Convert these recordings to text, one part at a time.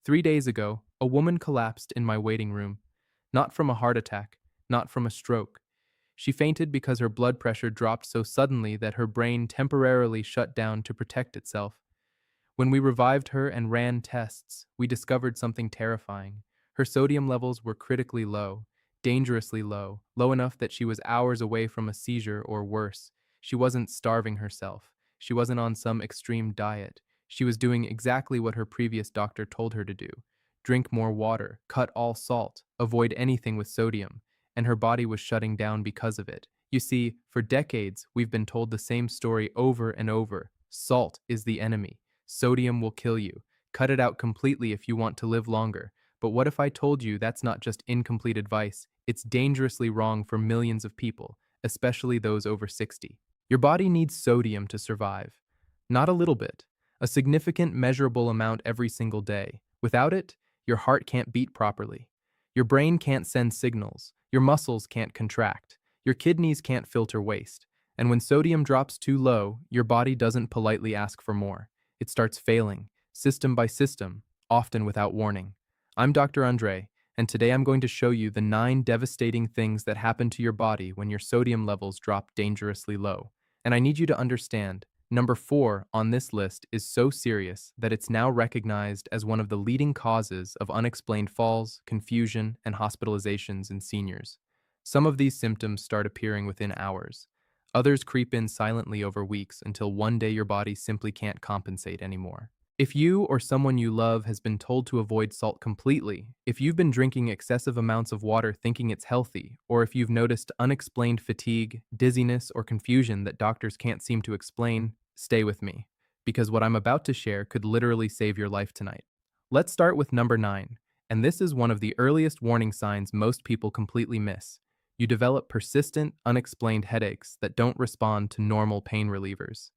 3 days ago, a woman collapsed in my waiting room. Not from a heart attack, not from a stroke. She fainted because her blood pressure dropped so suddenly that her brain temporarily shut down to protect itself. When we revived her and ran tests, we discovered something terrifying. Her sodium levels were critically low, dangerously low, low enough that she was hours away from a seizure or worse. She wasn't starving herself. She wasn't on some extreme diet. She was doing exactly what her previous doctor told her to do. Drink more water, cut all salt, avoid anything with sodium, and her body was shutting down because of it. You see, for decades, we've been told the same story over and over. Salt is the enemy. Sodium will kill you. Cut it out completely if you want to live longer. But what if I told you that's not just incomplete advice, it's dangerously wrong for millions of people, especially those over 60. Your body needs sodium to survive. Not a little bit. A significant measurable amount every single day. Without it, your heart can't beat properly. Your brain can't send signals. Your muscles can't contract. Your kidneys can't filter waste. And when sodium drops too low, your body doesn't politely ask for more. It starts failing, system by system, often without warning. I'm Dr. Andre, and today I'm going to show you the 9 devastating things that happen to your body when your sodium levels drop dangerously low. And I need you to understand, number 4 on this list is so serious that it's now recognized as one of the leading causes of unexplained falls, confusion, and hospitalizations in seniors. Some of these symptoms start appearing within hours. Others creep in silently over weeks until one day your body simply can't compensate anymore. If you or someone you love has been told to avoid salt completely, if you've been drinking excessive amounts of water thinking it's healthy, or if you've noticed unexplained fatigue, dizziness, or confusion that doctors can't seem to explain, stay with me, because what I'm about to share could literally save your life tonight. Let's start with number 9, and this is one of the earliest warning signs most people completely miss. You develop persistent, unexplained headaches that don't respond to normal pain relievers.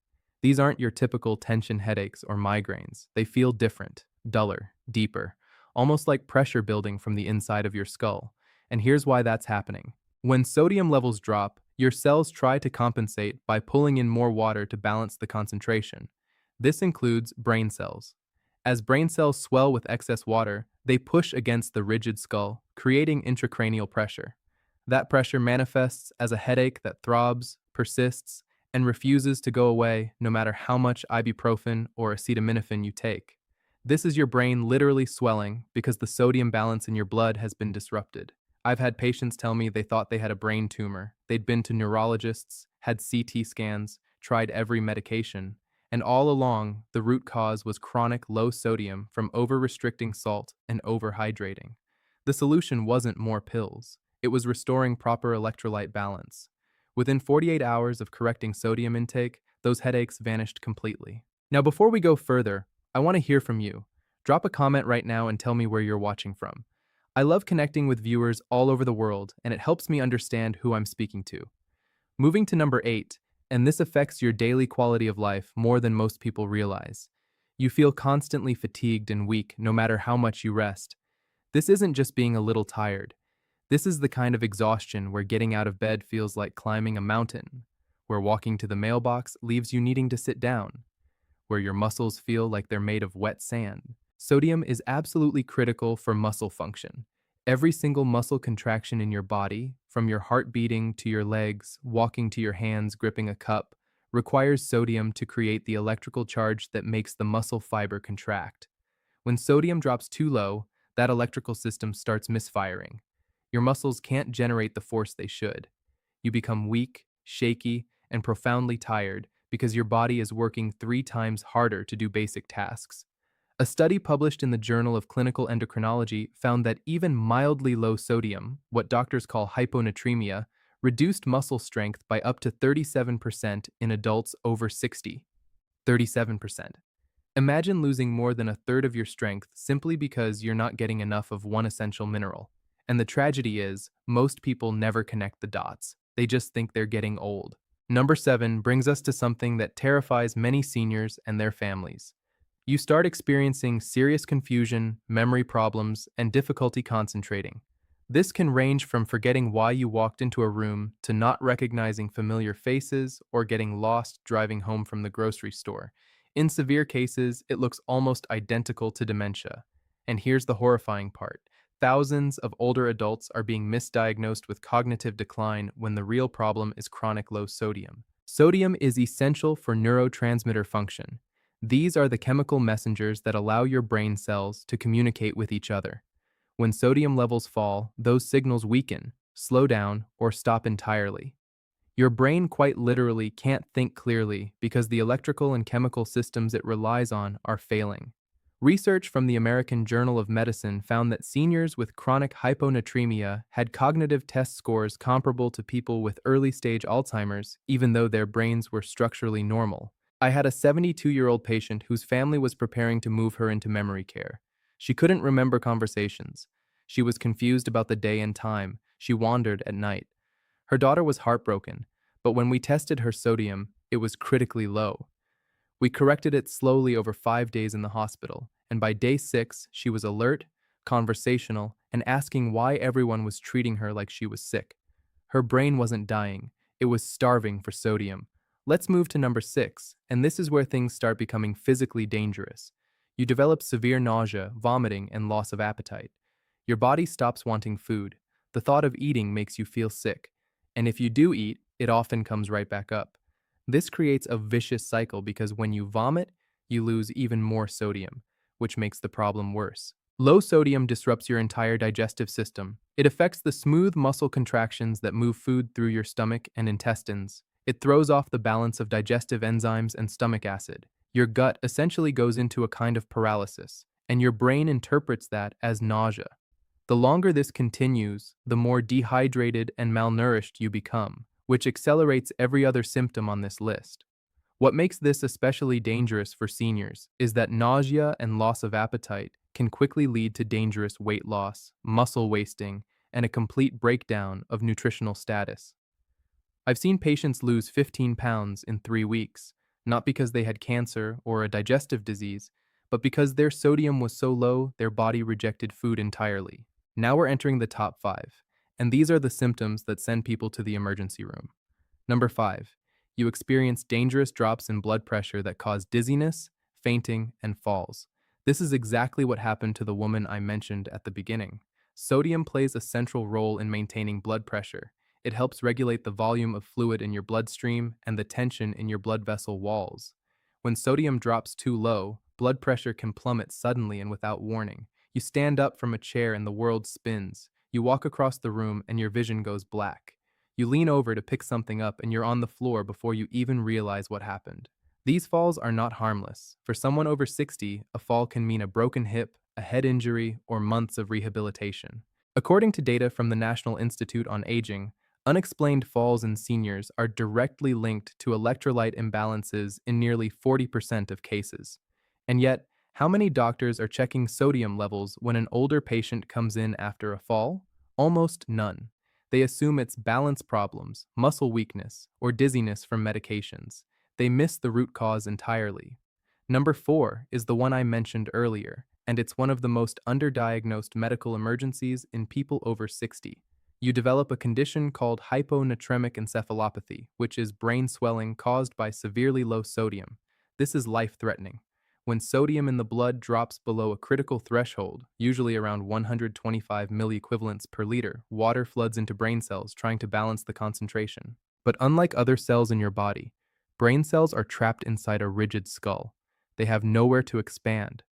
These aren't your typical tension headaches or migraines. They feel different, duller, deeper, almost like pressure building from the inside of your skull. And here's why that's happening. When sodium levels drop, your cells try to compensate by pulling in more water to balance the concentration. This includes brain cells. As brain cells swell with excess water, they push against the rigid skull, creating intracranial pressure. That pressure manifests as a headache that throbs, persists, and refuses to go away no matter how much ibuprofen or acetaminophen you take. This is your brain literally swelling because the sodium balance in your blood has been disrupted. I've had patients tell me they thought they had a brain tumor. They'd been to neurologists, had CT scans, tried every medication, and all along, the root cause was chronic low sodium from over-restricting salt and overhydrating. The solution wasn't more pills. It was restoring proper electrolyte balance. Within 48 hours of correcting sodium intake, those headaches vanished completely. Now, before we go further, I want to hear from you. Drop a comment right now and tell me where you're watching from. I love connecting with viewers all over the world, and it helps me understand who I'm speaking to. Moving to number 8, and this affects your daily quality of life more than most people realize. You feel constantly fatigued and weak no matter how much you rest. This isn't just being a little tired. This is the kind of exhaustion where getting out of bed feels like climbing a mountain, where walking to the mailbox leaves you needing to sit down, where your muscles feel like they're made of wet sand. Sodium is absolutely critical for muscle function. Every single muscle contraction in your body, from your heart beating to your legs, walking to your hands gripping a cup, requires sodium to create the electrical charge that makes the muscle fiber contract. When sodium drops too low, that electrical system starts misfiring. Your muscles can't generate the force they should. You become weak, shaky, and profoundly tired because your body is working 3 times harder to do basic tasks. A study published in the Journal of Clinical Endocrinology found that even mildly low sodium, what doctors call hyponatremia, reduced muscle strength by up to 37% in adults over 60. 37%. Imagine losing more than a third of your strength simply because you're not getting enough of one essential mineral. And the tragedy is, most people never connect the dots. They just think they're getting old. Number 7 brings us to something that terrifies many seniors and their families. You start experiencing serious confusion, memory problems, and difficulty concentrating. This can range from forgetting why you walked into a room to not recognizing familiar faces or getting lost driving home from the grocery store. In severe cases, it looks almost identical to dementia. And here's the horrifying part. Thousands of older adults are being misdiagnosed with cognitive decline when the real problem is chronic low sodium. Sodium is essential for neurotransmitter function. These are the chemical messengers that allow your brain cells to communicate with each other. When sodium levels fall, those signals weaken, slow down, or stop entirely. Your brain quite literally can't think clearly because the electrical and chemical systems it relies on are failing. Research from the American Journal of Medicine found that seniors with chronic hyponatremia had cognitive test scores comparable to people with early-stage Alzheimer's, even though their brains were structurally normal. I had a 72-year-old patient whose family was preparing to move her into memory care. She couldn't remember conversations. She was confused about the day and time. She wandered at night. Her daughter was heartbroken, but when we tested her sodium, it was critically low. We corrected it slowly over 5 days in the hospital, and by day 6, she was alert, conversational, and asking why everyone was treating her like she was sick. Her brain wasn't dying, it was starving for sodium. Let's move to number 6, and this is where things start becoming physically dangerous. You develop severe nausea, vomiting, and loss of appetite. Your body stops wanting food. The thought of eating makes you feel sick. And if you do eat, it often comes right back up. This creates a vicious cycle because when you vomit, you lose even more sodium, which makes the problem worse. Low sodium disrupts your entire digestive system. It affects the smooth muscle contractions that move food through your stomach and intestines. It throws off the balance of digestive enzymes and stomach acid. Your gut essentially goes into a kind of paralysis, and your brain interprets that as nausea. The longer this continues, the more dehydrated and malnourished you become, which accelerates every other symptom on this list. What makes this especially dangerous for seniors is that nausea and loss of appetite can quickly lead to dangerous weight loss, muscle wasting, and a complete breakdown of nutritional status. I've seen patients lose 15 pounds in 3 weeks, not because they had cancer or a digestive disease, but because their sodium was so low their body rejected food entirely. Now we're entering the top 5, and these are the symptoms that send people to the emergency room. Number 5, you experience dangerous drops in blood pressure that cause dizziness, fainting, and falls. This is exactly what happened to the woman I mentioned at the beginning. Sodium plays a central role in maintaining blood pressure. It helps regulate the volume of fluid in your bloodstream and the tension in your blood vessel walls. When sodium drops too low, blood pressure can plummet suddenly and without warning. You stand up from a chair and the world spins. You walk across the room and your vision goes black. You lean over to pick something up and you're on the floor before you even realize what happened. These falls are not harmless. For someone over 60, a fall can mean a broken hip, a head injury, or months of rehabilitation. According to data from the National Institute on Aging, unexplained falls in seniors are directly linked to electrolyte imbalances in nearly 40% of cases. And yet, how many doctors are checking sodium levels when an older patient comes in after a fall? Almost none. They assume it's balance problems, muscle weakness, or dizziness from medications. They miss the root cause entirely. Number 4 is the one I mentioned earlier, and it's one of the most underdiagnosed medical emergencies in people over 60. You develop a condition called hyponatremic encephalopathy, which is brain swelling caused by severely low sodium. This is life-threatening. When sodium in the blood drops below a critical threshold, usually around 125 milliequivalents per liter, water floods into brain cells trying to balance the concentration. But unlike other cells in your body, brain cells are trapped inside a rigid skull. They have nowhere to expand.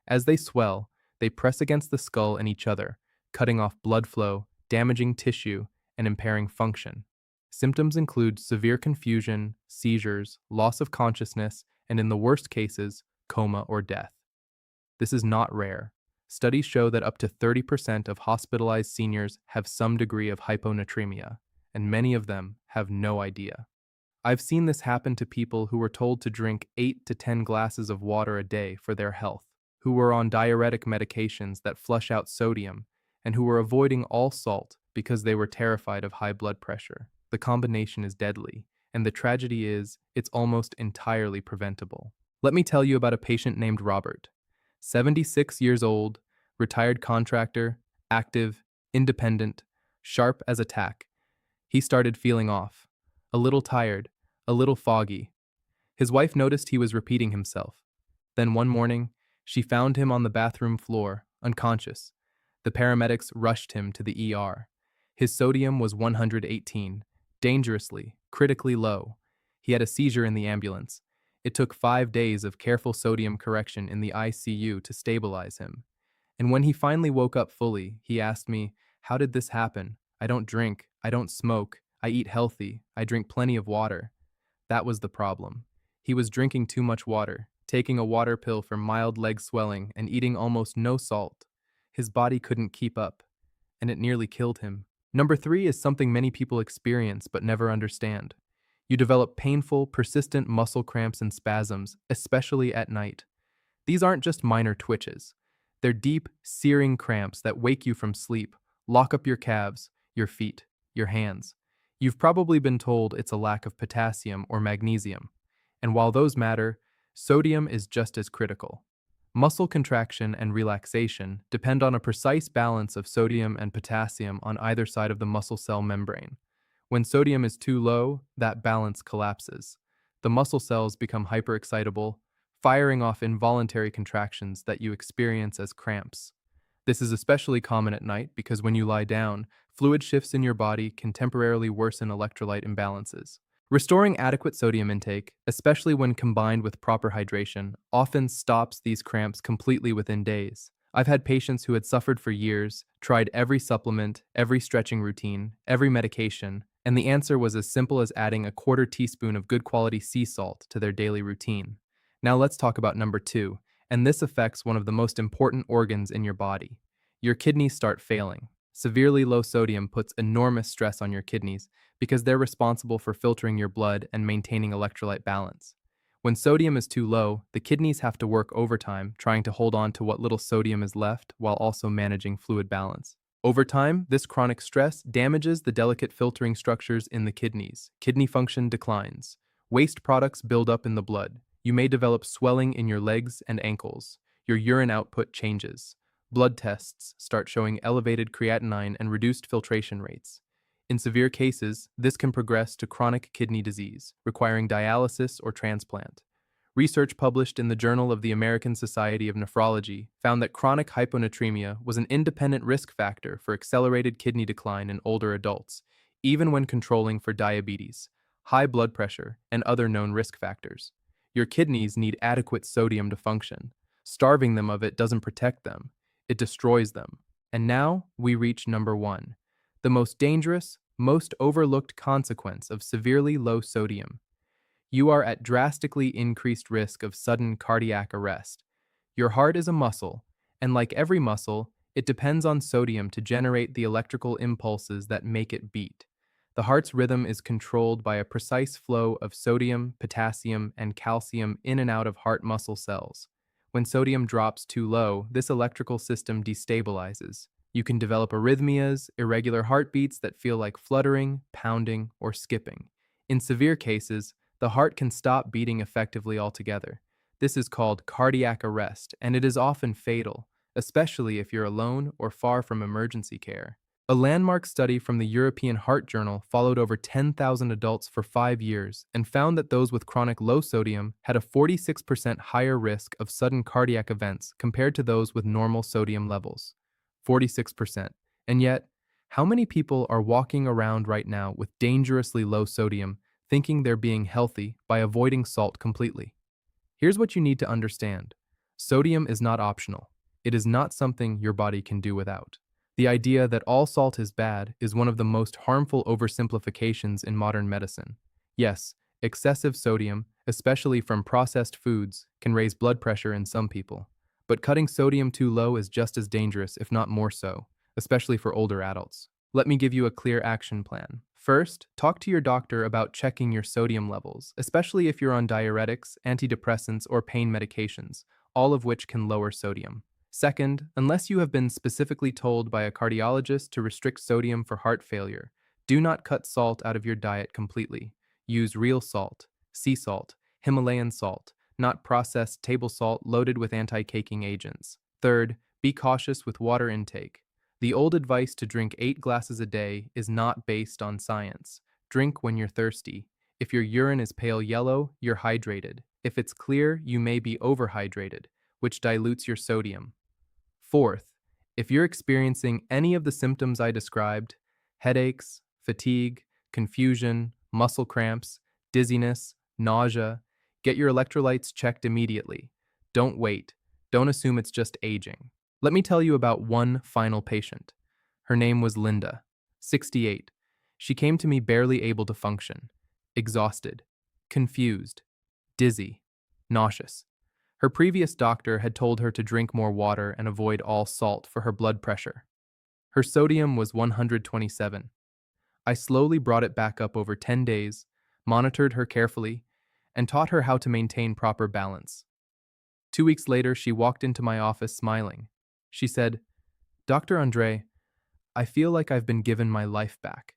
As they swell, they press against the skull and each other, cutting off blood flow, damaging tissue, and impairing function. Symptoms include severe confusion, seizures, loss of consciousness, and in the worst cases, coma or death. This is not rare. Studies show that up to 30% of hospitalized seniors have some degree of hyponatremia, and many of them have no idea. I've seen this happen to people who were told to drink 8 to 10 glasses of water a day for their health, who were on diuretic medications that flush out sodium, and who were avoiding all salt because they were terrified of high blood pressure. The combination is deadly, and the tragedy is it's almost entirely preventable. Let me tell you about a patient named Robert. 76 years old, retired contractor, active, independent, sharp as a tack. He started feeling off, a little tired, a little foggy. His wife noticed he was repeating himself. Then one morning, she found him on the bathroom floor, unconscious. The paramedics rushed him to the ER. His sodium was 118, dangerously, critically low. He had a seizure in the ambulance. It took 5 days of careful sodium correction in the ICU to stabilize him. And when he finally woke up fully, he asked me, "How did this happen? I don't drink, I don't smoke, I eat healthy, I drink plenty of water." That was the problem. He was drinking too much water, taking a water pill for mild leg swelling, and eating almost no salt. His body couldn't keep up, and it nearly killed him. Number three is something many people experience but never understand. You develop painful, persistent muscle cramps and spasms, especially at night. These aren't just minor twitches. They're deep, searing cramps that wake you from sleep, lock up your calves, your feet, your hands. You've probably been told it's a lack of potassium or magnesium. And while those matter, sodium is just as critical. Muscle contraction and relaxation depend on a precise balance of sodium and potassium on either side of the muscle cell membrane. When sodium is too low, that balance collapses. The muscle cells become hyperexcitable, firing off involuntary contractions that you experience as cramps. This is especially common at night because when you lie down, fluid shifts in your body can temporarily worsen electrolyte imbalances. Restoring adequate sodium intake, especially when combined with proper hydration, often stops these cramps completely within days. I've had patients who had suffered for years, tried every supplement, every stretching routine, every medication, and the answer was as simple as adding a quarter teaspoon of good quality sea salt to their daily routine. Now let's talk about number two, and this affects one of the most important organs in your body. Your kidneys start failing. Severely low sodium puts enormous stress on your kidneys because they're responsible for filtering your blood and maintaining electrolyte balance. When sodium is too low, the kidneys have to work overtime trying to hold on to what little sodium is left while also managing fluid balance. Over time, this chronic stress damages the delicate filtering structures in the kidneys. Kidney function declines. Waste products build up in the blood. You may develop swelling in your legs and ankles. Your urine output changes. Blood tests start showing elevated creatinine and reduced filtration rates. In severe cases, this can progress to chronic kidney disease, requiring dialysis or transplant. Research published in the Journal of the American Society of Nephrology found that chronic hyponatremia was an independent risk factor for accelerated kidney decline in older adults, even when controlling for diabetes, high blood pressure, and other known risk factors. Your kidneys need adequate sodium to function. Starving them of it doesn't protect them, it destroys them. And now we reach number one, the most dangerous, most overlooked consequence of severely low sodium. You are at drastically increased risk of sudden cardiac arrest. Your heart is a muscle, and like every muscle, it depends on sodium to generate the electrical impulses that make it beat. The heart's rhythm is controlled by a precise flow of sodium, potassium, and calcium in and out of heart muscle cells. When sodium drops too low, this electrical system destabilizes. You can develop arrhythmias, irregular heartbeats that feel like fluttering, pounding, or skipping. In severe cases, the heart can stop beating effectively altogether. This is called cardiac arrest, and it is often fatal, especially if you're alone or far from emergency care. A landmark study from the European Heart Journal followed over 10,000 adults for 5 years and found that those with chronic low sodium had a 46% higher risk of sudden cardiac events compared to those with normal sodium levels. 46%. And yet, how many people are walking around right now with dangerously low sodium, thinking they're being healthy by avoiding salt completely? Here's what you need to understand. Sodium is not optional. It is not something your body can do without. The idea that all salt is bad is one of the most harmful oversimplifications in modern medicine. Yes, excessive sodium, especially from processed foods, can raise blood pressure in some people. But cutting sodium too low is just as dangerous, if not more so, especially for older adults. Let me give you a clear action plan. First, talk to your doctor about checking your sodium levels, especially if you're on diuretics, antidepressants, or pain medications, all of which can lower sodium. Second, unless you have been specifically told by a cardiologist to restrict sodium for heart failure, do not cut salt out of your diet completely. Use real salt, sea salt, Himalayan salt, not processed table salt loaded with anti-caking agents. Third, be cautious with water intake. The old advice to drink 8 glasses a day is not based on science. Drink when you're thirsty. If your urine is pale yellow, you're hydrated. If it's clear, you may be overhydrated, which dilutes your sodium. Fourth, If you're experiencing any of the symptoms I described, headaches, fatigue, confusion, muscle cramps, dizziness, nausea, get your electrolytes checked immediately. Don't wait. Don't assume it's just aging. Let me tell you about one final patient. Her name was Linda, 68. She came to me barely able to function, exhausted, confused, dizzy, nauseous. Her previous doctor had told her to drink more water and avoid all salt for her blood pressure. Her sodium was 127. I slowly brought it back up over 10 days, monitored her carefully, and taught her how to maintain proper balance. 2 weeks later, she walked into my office smiling. She said, "Dr. Andre, I feel like I've been given my life back.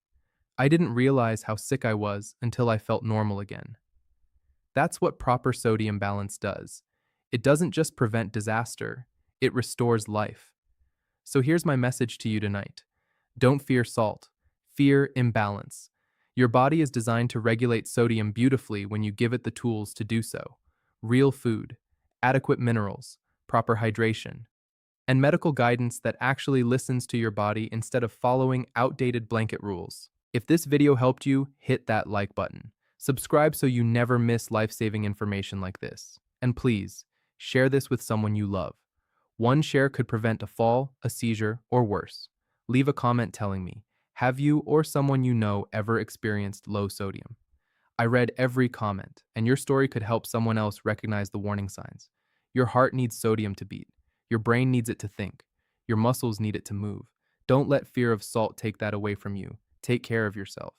I didn't realize how sick I was until I felt normal again." That's what proper sodium balance does. It doesn't just prevent disaster, it restores life. So here's my message to you tonight. Don't fear salt. Fear imbalance. Your body is designed to regulate sodium beautifully when you give it the tools to do so. Real food, adequate minerals, proper hydration, and medical guidance that actually listens to your body instead of following outdated blanket rules. If this video helped you, hit that like button. Subscribe so you never miss life-saving information like this. And please, share this with someone you love. One share could prevent a fall, a seizure, or worse. Leave a comment telling me, have you or someone you know ever experienced low sodium? I read every comment, and your story could help someone else recognize the warning signs. Your heart needs sodium to beat. Your brain needs it to think. Your muscles need it to move. Don't let fear of salt take that away from you. Take care of yourself.